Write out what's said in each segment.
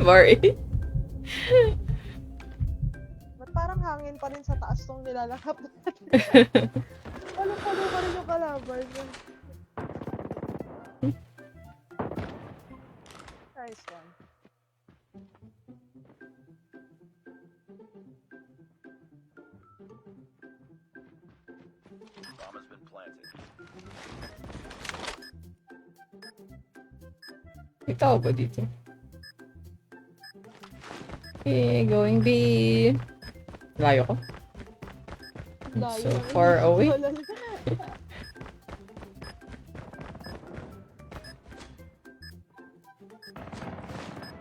Mari. Ba't parang hangin pa rin sa taas tong nilalakap natin? Palo-palo pa rin yung kalaban. Nice one. Bomb has been planted. May tao ba dito? Okay, going B. Layo ko. Layo So naman, far hindi ko away. alala.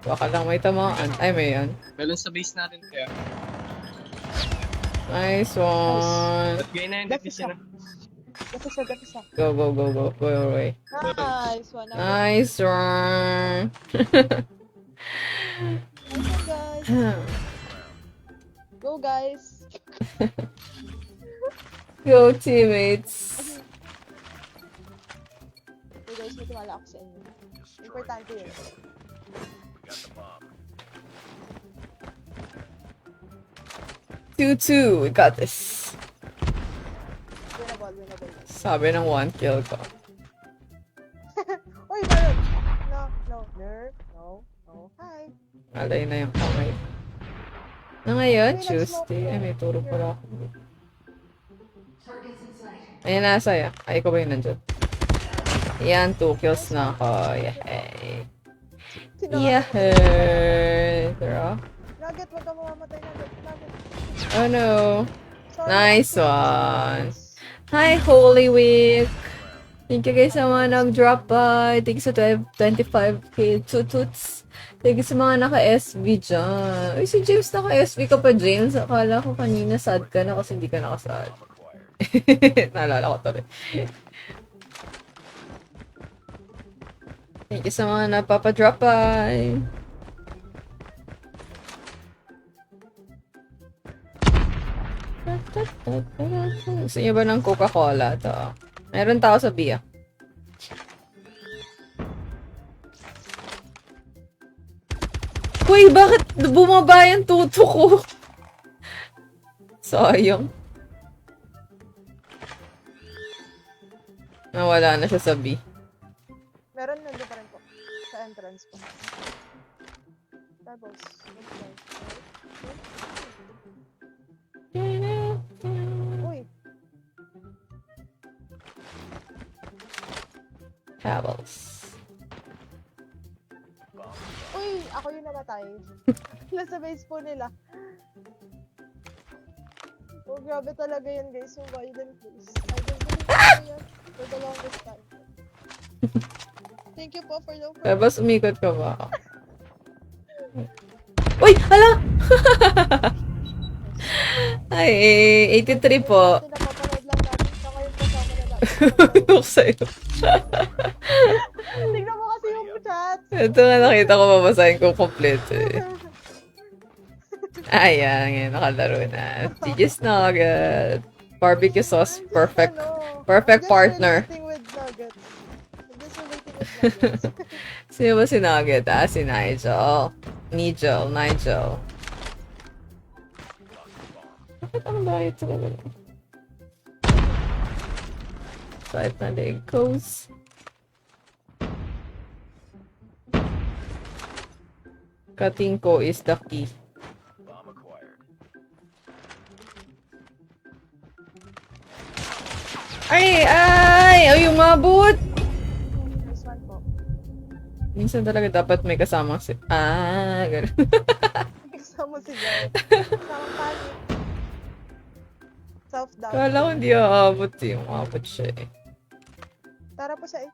Baka lang may tamaan. Ay, may yan. Meron sa base natin kaya. Nice one. Ba't gaya na yun? Gapi siya. Gapi siya. Go, go, go, go. Go away. Nice one. Nice one. Nice one, guys. Go, guys. Go, teammates. Go, guys. May tiwala ako sa inyo. Importante yun. We got the bomb. 2-2. We got this. Winnable. Sabi ng 1 kill ko. Uy, meron. No. Hi. Alay na yung kamay. Na ngayon, Tuesday. Ay, may turo pala ako. Ayan, nasa ya. Ay, ko ba yun nandyan? Yan, 2 kills na ako. Yay. Yay. Tara. Nugget, wag ka mamamatay, Nugget. Oh no. Sorry. Nice one. Hi, Holy Week. Thank you guys sa mga nag-drop by. Thank you sa 25k tututs. Thank you sa mga naka-SB dyan. Uy, si James naka-SB ka pa, James. Akala ko kanina sad ka na kasi hindi ka nakasad. Naalala ko tuloy. Thank you sa mga napapa-drop by. Gusto niyo ba ng Coca-Cola? Ito. Meron tao sa Bia. Uy, bakit bumaba yung tuto ko? Sayang. Nawala na siya sa B. Meron nandun pa rin po. Sa entrance po. Doubles. Uy. Pebbles. Uy, ako yung namatay. Nasa base po nila. Oh, grabe talaga yan, guys. Yung violent place. I don't believe ko yan for the longest time. Thank you po for the offer. Pebbles, umikot ka ba? Uy! Hala! Ay, 83 po. Napapanood lang natin. So, ngayon kasama na natin. Huwag sa'yo. Tignan mo kasi yung chat. Ito nga nakita ko, babasahin ko complete eh. Ayan, ngayon nakalaro na. GG's Nugget. Barbecue sauce, perfect. Perfect partner. I'm just relating with nuggets. Sino ba si Nugget? Ah, si Nigel. Nigel. Bakit ang diet sila ba? Side na leg goes. Cutting ko is the key. Bomb acquired. Ay, umabot! This one po. Minsan talaga dapat may kasamang si... ganun. Kasama si Guy. Kasama panic. Self-doubt. Kala ko hindi aabot eh. Umabot siya eh. Tara po siya eh.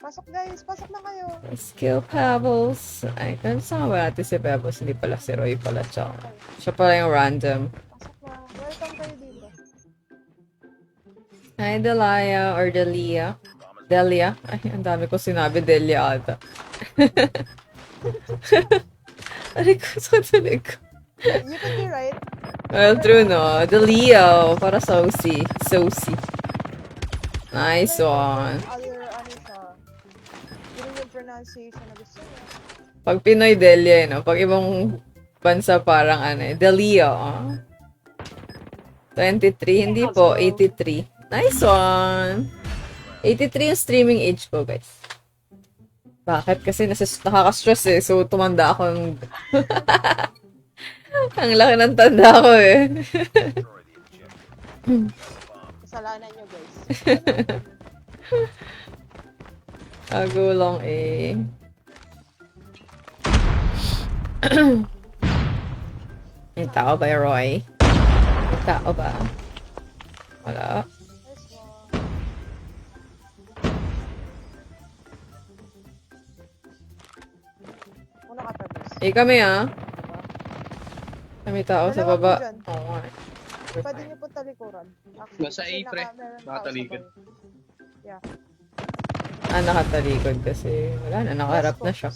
Pasok guys, pasok na kayo. Skill Pebbles. Ay, kasama ba natin si Pebbles? Hindi pala si Roy pala. Siya pala yung random. Pasok na. Welcome kayo dito. Hi, Delia or Delia. Delia. Ay, ang dami ko sinabi Delia ata. Aray ko, sa tulig ko. You can be right. Well, true no. Delia. Para saucy. Nice one. Other, ano siya. Yun yung pronunciation na gusto niya. Pag Pinoy, Delia, no? Pag ibang bansa, parang ano eh, Delia, oh. 23, hindi po, 83. Nice one! 83 yung streaming age ko, guys. Bakit? Kasi nakaka-stress eh, so tumanda ako ng... Ang laki ng tanda ko eh. Destroy the objective. Kasalanan nyo, guys. Agulong eh. May tao ba, Roy? May tao ba? Wala. Nice one. Una ka, Pebbles. Eh, kami ah. May tao sa Dalawa baba. po dyan. Oo nga. Pwede niyo po talikuran. Actually, Nasa kasi A, pre. meron tao sa Nakatalikod. bayo. Yeah. Ah, nakatalikod kasi. Wala na, nakaharap Yes po. na siya.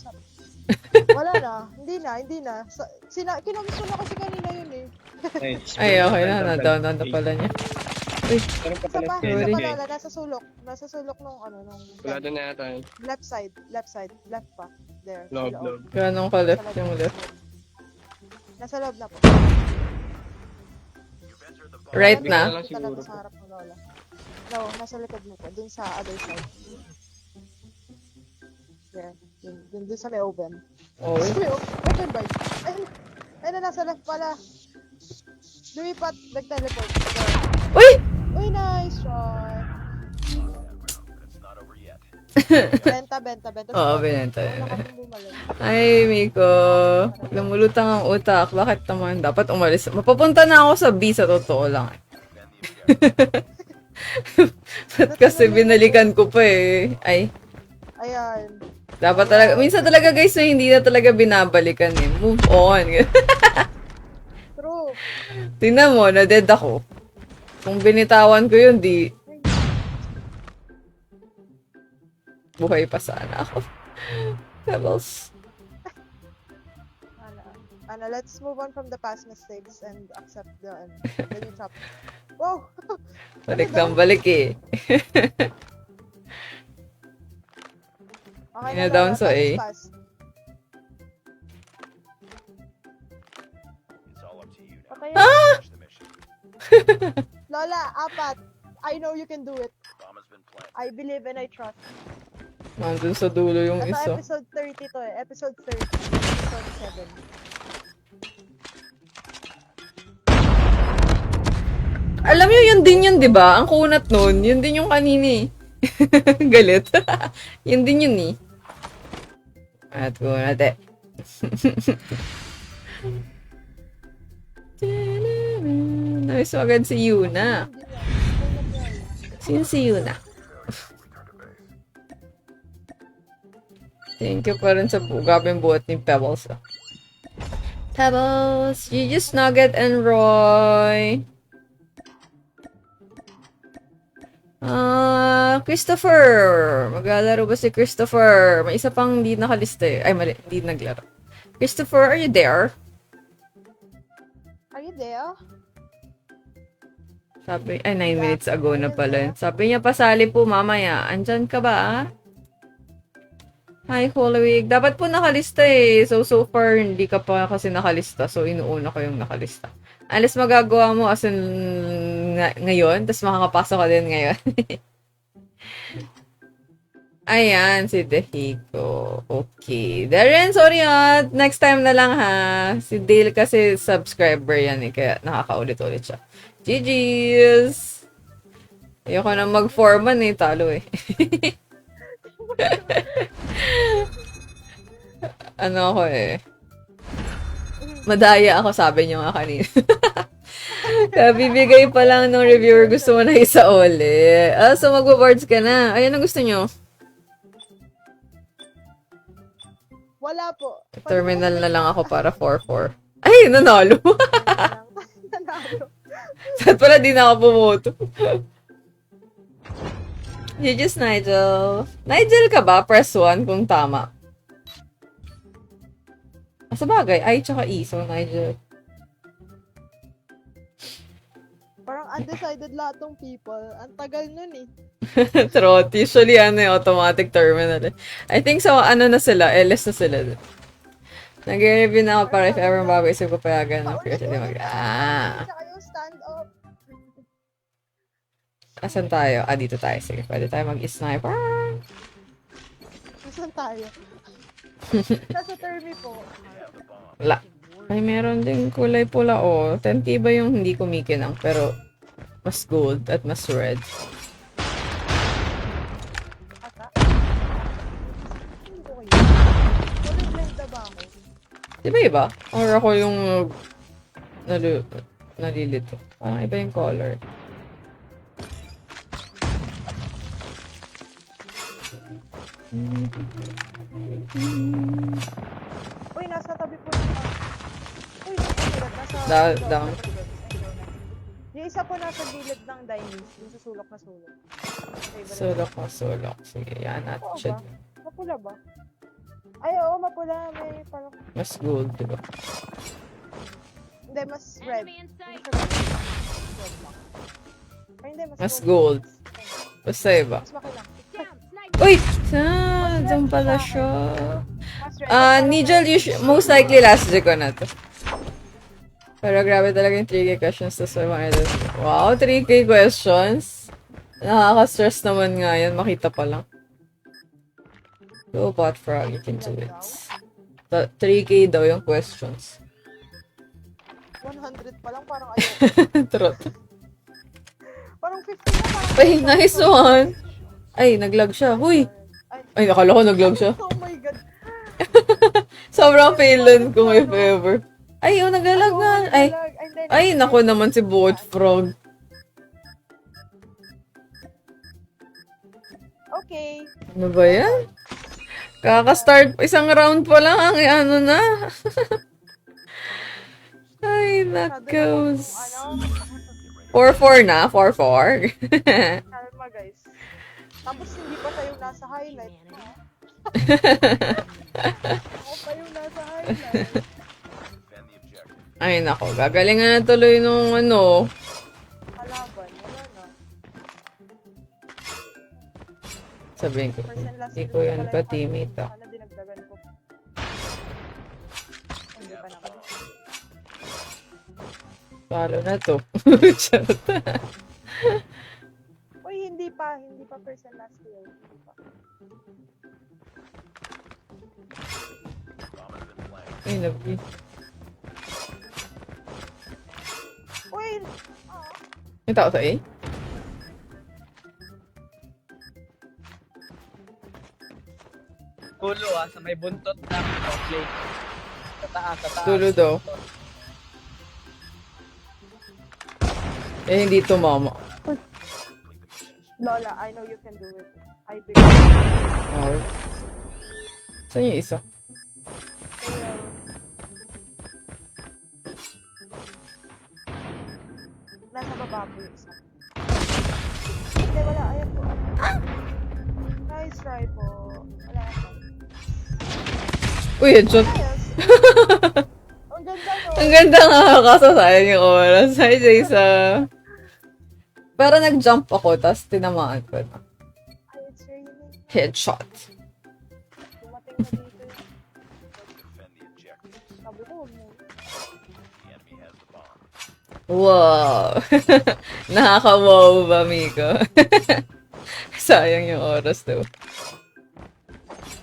Wala na. Hindi na. Kinamusta na kasi kanina yun eh. Ay, okay na. Na-down na pala niya. Meron pa Isa pala. pa, Sorry. isa pa Lola, nasa sulok. Nasa sulok nung Wala doon na yata. left side, left pa. There. sa Loob, loob. loob. Ganong ka-left Nasa yung loob. left. Nasa loob na po. You've entered the bomb. Right Sabi ko na? lang Talaga siguro. sa harap mo, Lola. No, nasa likod mo po. Dun sa other side. There. Dun sa may open. Oh, Sa may open ba? Ay na, nasa left pala. Lumipat, nag-teleport. There. uy! Uy, nice shot. It's not over yet. Benta. Oo, binenta Wala yun. kang bumalik. Ay, Miko. Lumulutang ang utak. Bakit naman? Dapat umalis. Mapapunta na ako sa B sa totoo lang. Then the objective. Ba't kasi binalikan ko pa eh. Ay, Ayan. dapat talaga. Minsan talaga guys na hindi na talaga binabalikan eh. Move on. True. Tingnan mo, na-dead ako. Kung binitawan ko yun, di... Buhay pa sana ako. Pebbles. Let's move on from the past mistakes and accept the new chapter. Wow! Balik ng balik eh. Okay Ina-down sa A. pass. It's all up to you now. Okay. Finish the mission. Lola, apat. I know you can do it. Bomb has been planted. I believe and I trust. Nandun sa dulo yung Nasa isa. episode 30 to eh. Episode 30. Episode 7. Alam nyo, yun din yun, di ba? Ang kunat nun, yun din yung kanini. Galit. Yun din yun eh. At kunat eh. Namiss mo agad si Yuna. Sino si Yuna? Thank you pa rin sa gabing buhat ni Pebbles. Pebbles, GG's Nugget and Roy. Christopher. Maglalaro ba si Christopher? May isa pang hindi nakalista eh. Ay, mali. Hindi naglaro. Christopher, are you there? Are you there? Sabi, ay, 9 minutes ago na pala. Sabi niya, pasali po mamaya. Andyan ka ba? Hi, Holy Week. Dapat po nakalista eh. So far, hindi ka pa kasi nakalista. So, inuuna ko yung nakalista. Unless magagawa mo as in ngayon, tapos makakapasok ka din ngayon. Ayan, si Dehiko. Okay. Darren, sorry ha. Next time na lang ha. Si Dale kasi subscriber yan eh. Kaya nakakaulit-ulit siya. GG's! Ayoko na mag-foreman eh. Talo eh. Ano ako eh. Madaya ako, sabi niyo nga kanina. Kaya bibigay pa lang ng reviewer, gusto mo na isa uli. So magbo-boards ka na. Ayan ang gusto niyo. Wala po. Terminal na lang ako para 4-4. Ay, nanalo. Nanalo. Saan pala di na ako pumoto? GG's Nigel. Nigel ka ba? Press 1 kung tama. Sa bagay, I tsaka E. So, Nigel. Parang undecided lahat ng people. Ang tagal nun eh. Trot. Usually, automatic terminal eh. I think so, na sila, LS na sila. Nag-review na ako para if ever mabaisip ko payagan ng Pierce. Hindi Tsaka yung stand up. Asan tayo? Dito tayo. Sige, pwede tayo mag-sniper. Nasaan tayo? Nasa termi po. Wala. Ay, meron din kulay pula, 10K ba yung hindi kumikinang, pero mas gold at mas red. Ata? Hindi ko kayo. Walang blend na ba ako? Di ba iba? Or ako yung nalilito. Parang iba yung color. Uy, nasa tabi po na. Uy, nasa... Down. Yung isa po nasa gilid ng dining, yung susulok na sulok. Favorite. Sulok. Sige, yan natin Oo siya. ba? Mapula ba? Ay, oo, mapula. May parang... Mas gold, di ba? Hindi, mas red. Enemy in sight. Ay, hindi, Mas gold. Basta iba. Mas makilang. Down. Sniper. Uy! Diyan pala siya. Mas red. Nigel, most likely last G ko na to. Pero grabe talaga yung 3K questions to sa mga edit. Wow, 3K questions? Nakaka-stress naman nga yan, makita pa lang. Go bot frog, you can do it. 3K daw yung questions. 100 pa lang, parang ayoko. Trot. Parang 50 na, parang... Ay, nice one! Ay, naglag siya. Huy! Ay, nakala ko naglag siya. Oh my God. Sobrang failan kung if ever. Ay, nagalag nga. Ay, nako naman si Bot Frog. Okay. Ano ba yan? Kaka-start, isang round pa lang ang na. Ay, nakos. Ano? 4-4 na, 4-4. Kalma, guys. Tapos hindi pa tayo nasa highlight. Ako pa yung nasa highlight. Defend the objective. Ay, nako. Gagalingan na tuloy nung Kalaban. Wala na. Sabihin ko. First and last Hindi ko yan ka teammate ah. Sana dinagdagan ko. Hindi pa naman. Palo na to. Charot. Uy, hindi pa. Hindi pa first and last year. Hindi pa. Bomb has been planted. Ay, nabi. Uy! May tao sa A? Tulo sa may buntot ng plate. Sa taas. Tulo daw. Eh, hindi tumama. Lola, I know you can do it. I believe. Oh. Saan yung isa? Nasa baba po yung isa. Hindi, wala. Ayan po. Nice try po. Wala na. Uy, headshot. Ayos. Ang ganda no. Ang ganda nga, kaso sayang yung oras. Hi, Jaysa. Pero nag-jump ako, tapos tinamaan ko na. Ay, it's raining. Headshot. Dumating na dito. Defend the objectives. Sabi ko, huwag mo. The enemy has the bomb. Wow. Nakaka-wow ba, Miko? Sayang yung oras daw.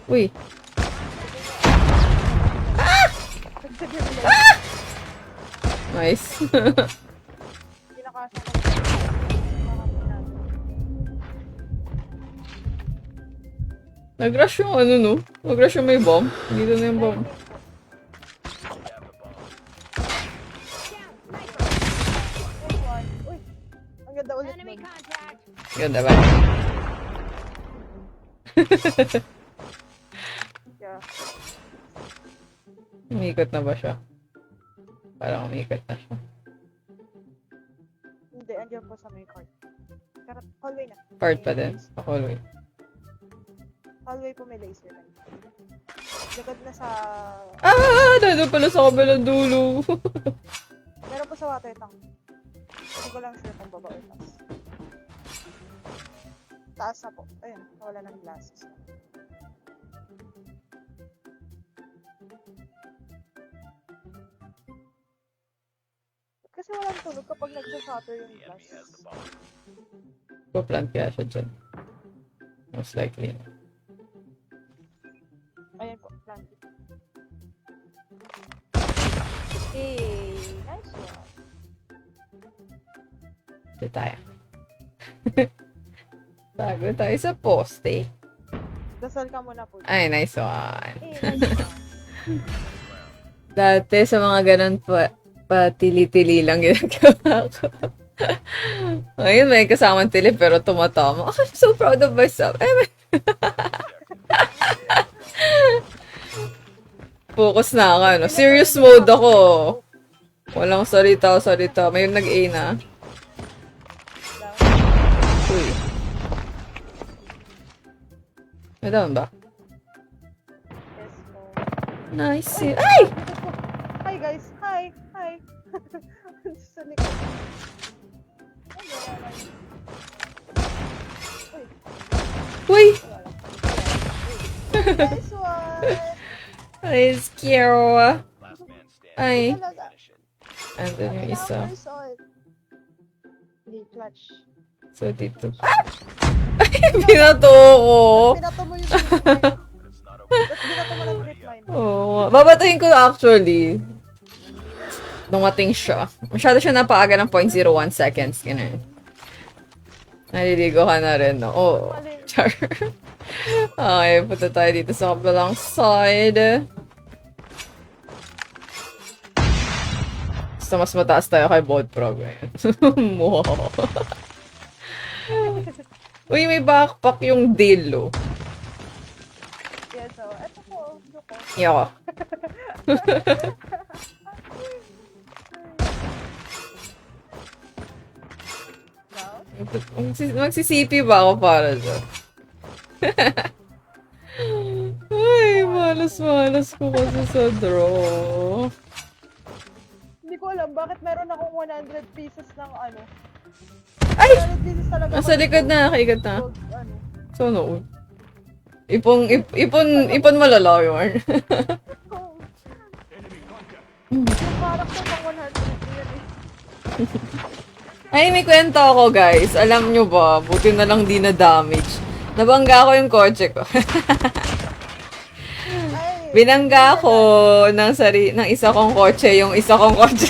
Uy. Nice. Kinakasa ko. Nag-rush yung no? Nag-rush yung may bomb. Dito na yung bomb. You have the bomb. Next one. Uy, ang ganda ulit Enemy nun. contact. Ganda ba? Yeah. Umikot na ba siya? Parang umikot na siya. Hindi, andyan po sa may cart. Hallway na. Part pa din. Hallway. Hallway po may laser light. Likod na sa... Nandun pala sa kabilang dulo. Meron po sa water tank. Hindi ko lang sure kung baba or taas. Taas na po. Ayun, wala ng glasses. Kasi walang tunog kapag nagsa-shatter yung The glass. enemy has the bomb. Plant kaya siya dyan. Most likely. Ayan po, plant. Hey, nice one. Ito tayo. Bago tayo sa poste. Dasal ka muna po. Ay, nice one. Hey, nice one. Dati sa mga ganun patili-tili lang ginagawa ko. Ngayon may kasamang tili pero tumatama. I'm so proud of myself. Focus na ako. Ano? Serious mode ako. Walang salita. May nag-A na. Uy. May down ba? Yes po. Nice. Ay! Hi guys! Hi! Hi! Sa likod. Ay, wala lang. Uy! Wala lang. Nice one! Nice, Kiara. Last man standing. Ay. Talaga. Finish it. Andun yung isa. Nice one. Hindi, clutch. So, dito. Ah! Ay, binato ko. Binato mo yung trip mine. But it's not over. Ba't binato mo ng trip mine? Oo. Babatayin ko actually. Dumating siya. Masyado siya napaaga ng 0.01 seconds. Ganun. Naliligo ka na rin, no? Oo. Mali. Char. Okay, punta tayo dito sa kabilang side. Basta mas mataas tayo kay Bod Pro. Wow. Uy, may backpack yung Dilo. Yes, so, eto po. Loko. Yoko. Now? Magsisipi ba ako para dyan? Ay, malas ko kasi sa draw. Hindi ko alam bakit meron akong 100 pieces ng ano. Ay! 100 pieces talaga. Nasa likod na, nakaigat na. Gold, ano. So, no. Ipon malala yun. Yung character pang 100 yun eh. Ay, may kwento ako, guys. Alam nyo ba, buti na lang di na damage. Nabangga ko yung kotse ko. Ay, Binangga ko ng isa kong kotse, yung isa kong kotse.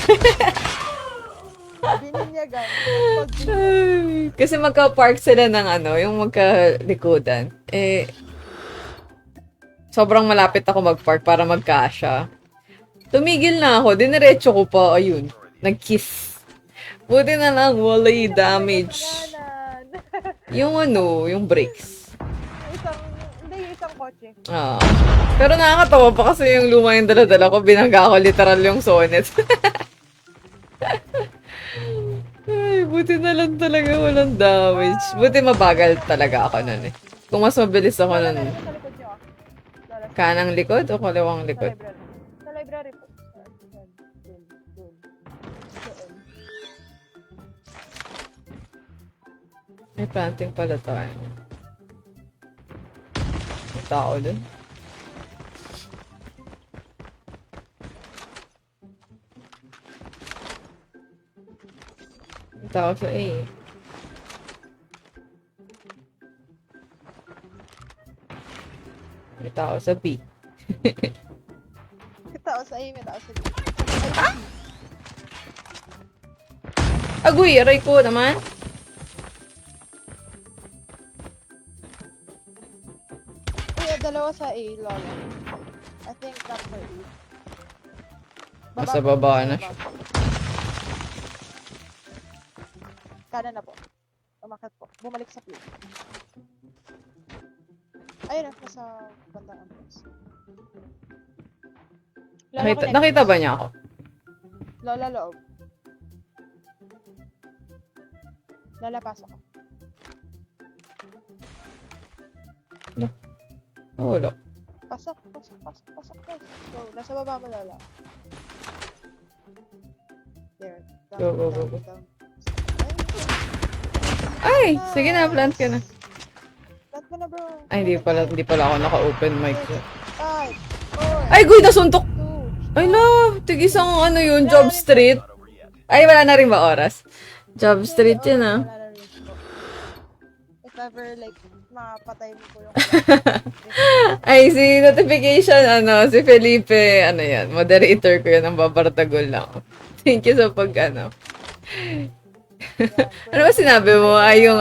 bininyagan. Ay, kasi magka-park sila ng ano, yung magkalikudan. Eh, sobrang malapit ako mag-park para magkasya. Tumigil na ako, diniretso ko pa, ayun, nag-kiss. Buti na lang, walay damage. Yung ano, yung brakes. Hindi, isang kotse. Ah. Pero nakakatawa pa kasi yung luma yung dala-dala ko, binangga ko literal yung Sonet. Ay, buti na lang talaga walang damage. Buti mabagal talaga ako nun eh. Kung mas mabilis ako Wala nun. na, sa likod niyo ah. Wala. Kanang likod o kaliwang Sa likod? library. Sa library po. Doon. Doon. May planting pala tayo. May tao dun. May tao sa A. May tao sa B. May tao sa A, may tao sa B. Agoy, aray ko naman. Kuya, dalawa sa A, Lola. I think that's her A. Nasa baba na siya. Kanan na po. Umakyat po. Bumalik sa plate. Ayun na, nasa bandang ambos. Nakita ba niya ako? Lola, loob. Lola, pasok ako. Oo, wala. Pasok. Go, nasa baba mo, Lola. There. Down, Go. down. Ay! Sige na, plant ka na. bro. Ay, hindi pala ako naka-open mic. 5, 4, Ay, guy, nasuntok! 2, Ay, love! Tig-isang ano yun, Job Street. Not over yet. Ay, wala na rin ba oras? Job Street yun, ah. wala na rin po. If ever, like, mapatay mo po yung Ay, si notification, si Felipe, yan, moderator ko yan, ang babartagol lang. Thank you sa ano. Ano ba sinabi mo? Ay, yung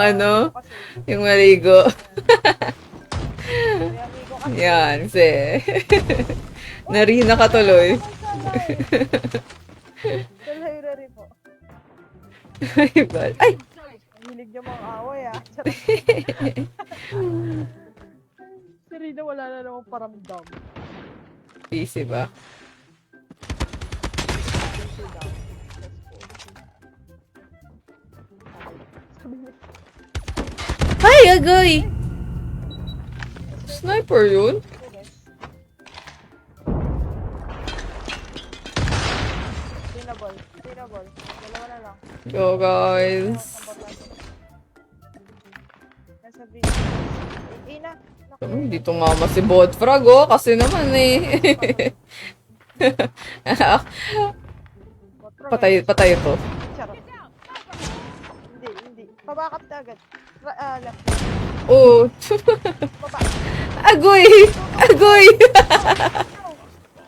yung maligo. Yan, Narina ka tuloy. Salay po. Ay, bal. Ay! Hilig niya mga away, ah. Si Rina wala na namang paramdam. Busy ba? Ay, agay! Sniper yun? Winnable. Winnable. Dalawa na lang. Go, guys. Nasa video. Ina. Hindi tumama si Botfrag, kasi naman patay ito. Charot. Hindi. Pabakap na agad. Left. Oh. Baba. Agoy! Agoy!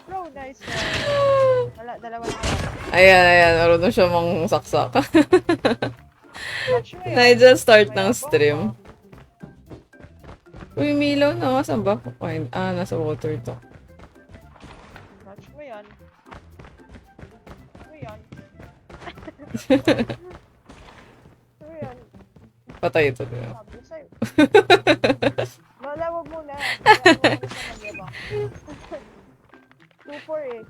Bro, nice. Wala, dalawa na. Ayan. Marunong siya mang saksak. Watch mo yun. Nigel, start ng stream. Uy, Milo, saan ba? Ay, nasa water to. Watch mo yan. Watch mo yan. Patay ito din. Sabi ko sa'yo. Wala, wag muna. Wag muna sa magyabang. 2-4 eh.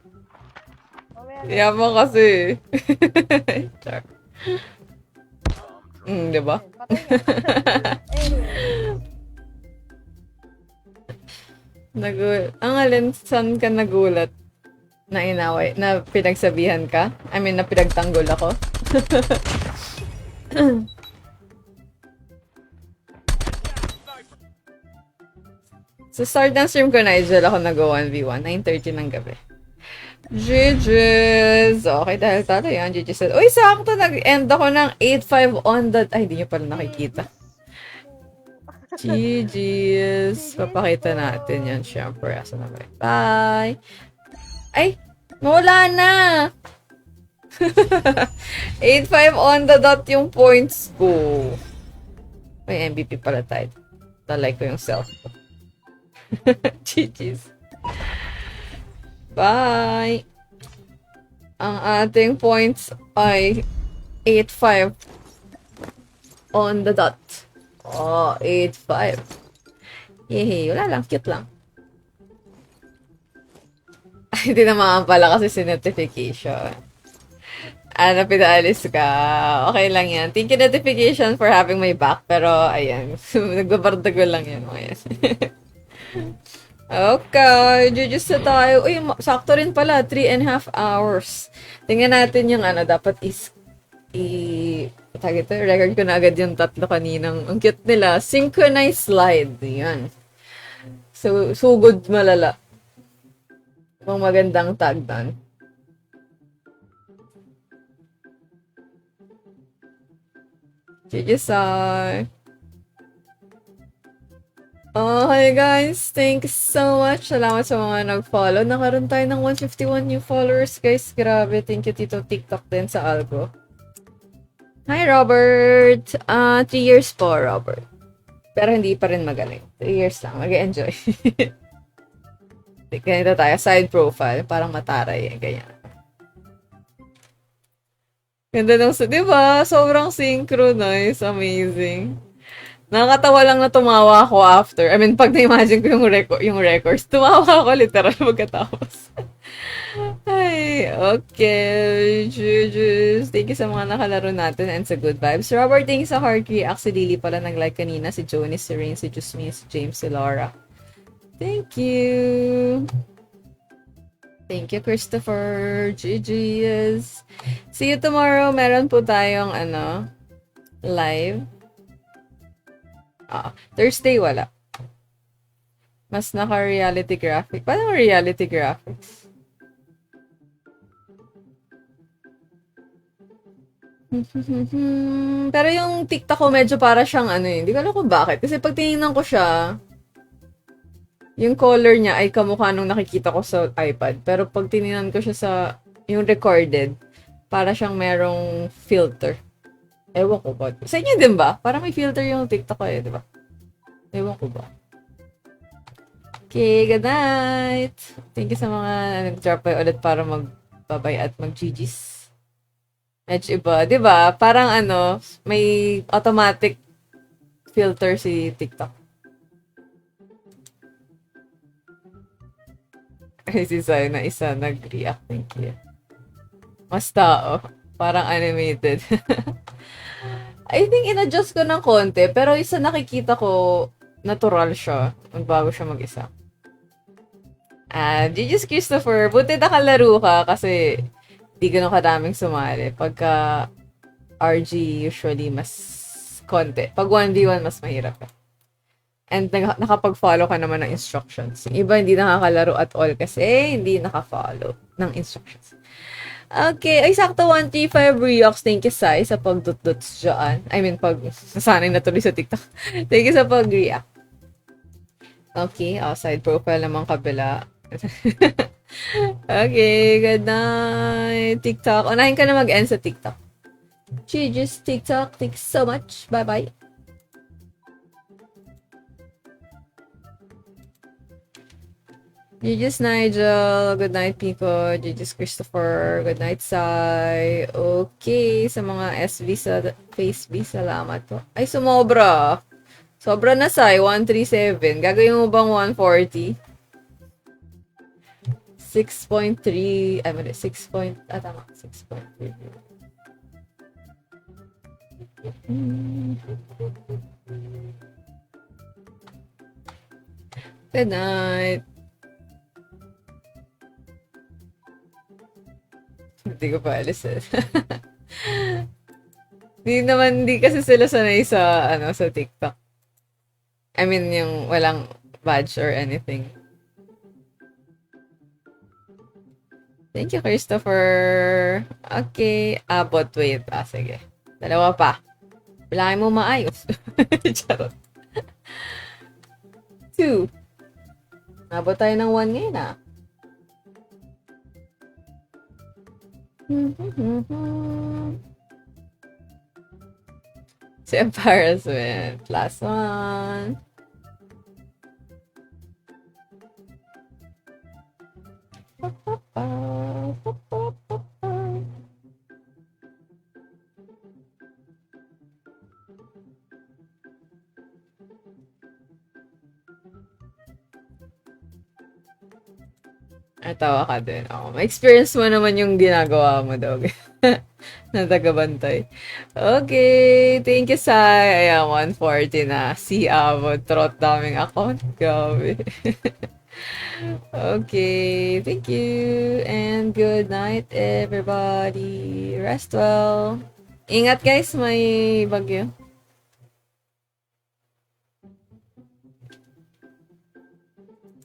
Mamaya na. Yaman kasi. Char. Diba? Patay nga. Ang alin, saan ka nagulat? Na inaway? Na pinagsabihan ka? I mean, na pinagtanggol ako? So, start ng stream ko, Nigel, ako nag-1v1. 9:30 ng gabi. GG's! Okay, dahil talo yan. GG's said, uy, sakto, nag-end ako ng 8-5 on the... Ay, hindi nyo pala nakikita. GG's! Papakita natin yan, syempre. Asa na ba? Bye! Ay! Wala na! 8-5 on the dot yung points ko. May MVP pala tayo. Talay ko yung self ko. GG's. Bye! Ang ating points ay 8-5 on the dot. Oh, 8-5. Yehey, wala lang. Cute lang. Ay, hindi naman pala kasi si notification. Pinaalis ka. Okay lang yan. Thank you notification for having my back. Pero, ayan. Nagbabardago lang yan. Okay. Judges na tayo. Uy, sakto rin pala. 3.5 hours. Tingnan natin yung dapat record ko na agad yung tatlo kaninang. Ang cute nila. Synchronized slide. Yan. So good malala. Mga magandang tag doon. GGSI. Okay guys, thanks so much. Salamat sa mga nag-follow. Nakaroon tayo ng 151 new followers guys. Grabe, thank you Tito TikTok din sa Algo. Hi Robert! 3 years po, Robert. Pero hindi pa rin magaling. 3 years lang, mag-enjoy. Ganito tayo, side profile, parang mataray, ganyan. Ganda ng, di ba? Sobrang synchronize, amazing. Nakakatawa lang na tumawa ako after. I mean, pag na-imagine ko yung records, tumawa ako literal pagkatapos. Ay, okay. Jujus. Thank you sa mga nakalaro natin and sa good vibes. Robert, thank you sa heart react. Si Lily pala nag-like kanina. Si Joni, si Rain, si Jusmin, si James, si Laura. Thank you. Thank you, Christopher. GG's. See you tomorrow. Meron po tayong, live. Thursday, wala. Mas naka-reality graphic. Paano reality graphics? Pero yung TikTok ko medyo para siyang ano eh. Hindi ko alam kung bakit. Kasi pag tinignan ko siya, yung color niya ay kamukha nung nakikita ko sa iPad. Pero pag tinignan ko siya sa yung recorded, para siyang merong filter. Ewan ko ba? Sa inyo din ba? Para may filter yung TikTok ko eh, di ba? Ewan ko ba? Okay, good night! Thank you sa mga nag-drop by ulit para mag-babay at mag-GG's. Medyo iba, di ba? Parang ano, may automatic filter si TikTok. Ay, si Sai na isa nag-react. Thank you. Mas tao. Parang animated. I think in-adjust ko ng konti, pero isa nakikita ko, natural siya. Magbago siya mag-isa. GG's Christopher, buti nakalaro ka kasi di ganun kadaming sumali. Pagka RG, usually mas konti. Pag 1v1, mas mahirap ka. And nakapag-follow ka naman ng instructions. Yung iba hindi nakakalaro at all kasi hindi nakafollow ng instructions. Okay. Ay, sakto 135 Reox. Thank you, Sai, sa pag-dot-dots dyan. I mean, pag nasanay na tuloy sa TikTok. Thank you sa pag-react. Okay. Side profile naman kabila. Okay. Good night. TikTok. Unahin ka na mag-end sa TikTok. GG's TikTok. Thanks so much. Bye-bye. GG's Nigel. Good night, Pico. GG's Christopher. Good night, Sai. Okay. Sa mga SV sa FaceB, salamat po. Ay, sumobra. Sobra na, Sai. 137. Gagawin mo bang 140? 6.3. Ay, mali. 6. Tama. 6.3. Good night. Hindi ko pa alis eh. Hindi kasi sila sanay sa, sa TikTok. I mean, yung walang badge or anything. Thank you, Christopher. Okay. But wait. Sige. Dalawa pa. Bilangin mo maayos. Charot. 2. Abot tayo ng 1 ngayon ah. Si embarrassment. Last one. Ay, tawa ka din. May experience mo naman yung ginagawa mo daw. Na tagabantay. Okay. Thank you, Sai. Ayan, 140 na. Si Avo. Trot daming account. Grabe. Okay. Thank you. And good night, everybody. Rest well. Ingat, guys. May bagyo.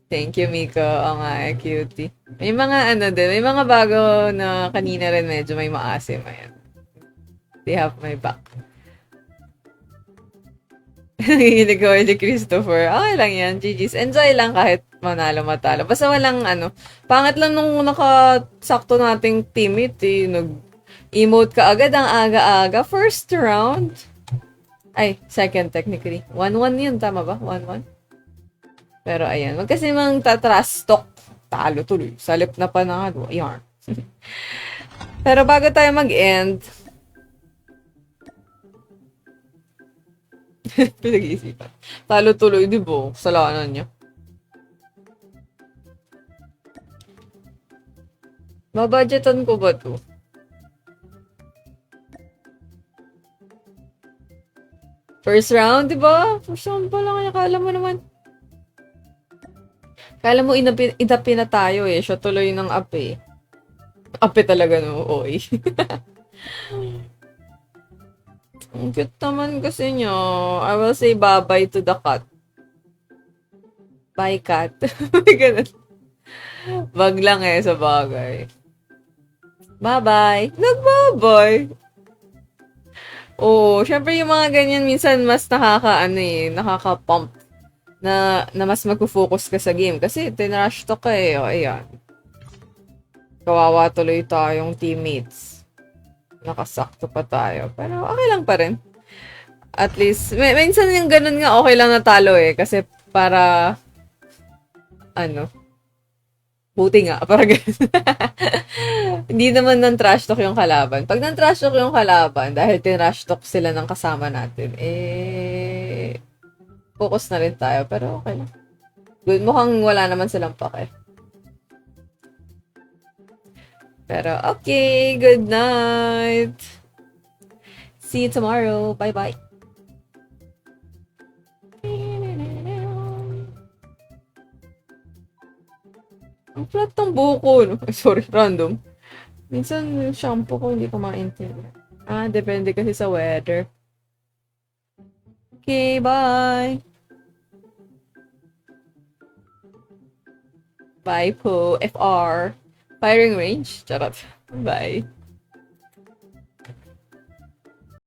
Thank you, Miko. Oo nga, cutie. May mga may mga bago na kanina rin medyo may maasim. Ayan. They have my back. Nangihilig ko ni Christopher. Okay lang yan, GG's. Enjoy lang kahit manalo-matalo. Basta walang pangit lang nung nakasakto nating teammate eh. Nag-emote ka agad ang aga-aga. First round. Ay, second technically. 1-1 yun, tama ba? 1-1? Pero ayan, wag kasi mang tatras stock. Talo tuloy. Salip na panalo. Yarn. Pero bago tayo mag-end, pinag-iisipan. Talo tuloy, di ba? Kasalanan niya. Mabudgetan ko ba to? First round, di ba? First round pa lang. Akala mo naman. Kala mo inapi na tayo eh. Siya tuloy ng ape. Ape talaga no, oy. Ang cute naman kasi niya. I will say bye-bye to the cat. Bye, cat. May ganun. Wag lang eh, sa bagay. Bye-bye. Nag-bye-bye. Oo, syempre yung mga ganyan minsan mas nakaka-pump na mas magfo-focus ka sa game. Kasi tinrush talk ka eh. O, ayan. Kawawa tuloy tayong teammates. Nakasakto pa tayo. Pero okay lang pa rin. At least, minsan yung ganun nga okay lang natalo eh. Kasi para, buti nga, para ganun. Hindi naman ng trash talk yung kalaban. Pag ng trash talk yung kalaban, dahil tinrash talk sila ng kasama natin, focus na rin tayo. Pero okay lang. Good, mukhang wala naman silang pake. Pero okay, good night. See you tomorrow. Bye-bye. Ang flat ng buko, no? Sorry, random. Minsan, yung shampoo ko, hindi ko maintindihan. Depende kasi sa weather. Okay, bye! Bye po, FR. Firing range? Charot. Bye.